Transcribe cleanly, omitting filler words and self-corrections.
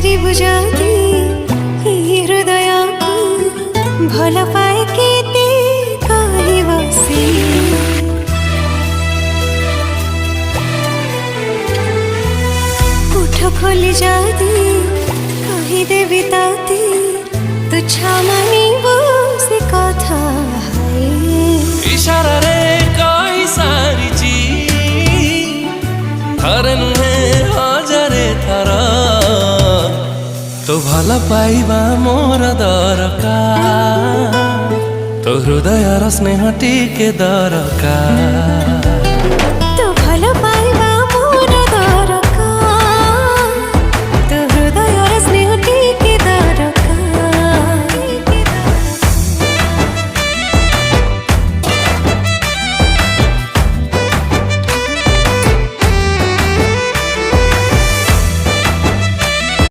पचारि बुझाती हृदय को भल पाए केते कहि बसी उठ खोली जाती कहि देवी ताती तुच्छ मानिबो से कथा इशारा रे कहि सारिची थरे नुहे हजारे थर तो भल पाइबा मोर दरकार तो हृदय स्नेह टिके दरकार।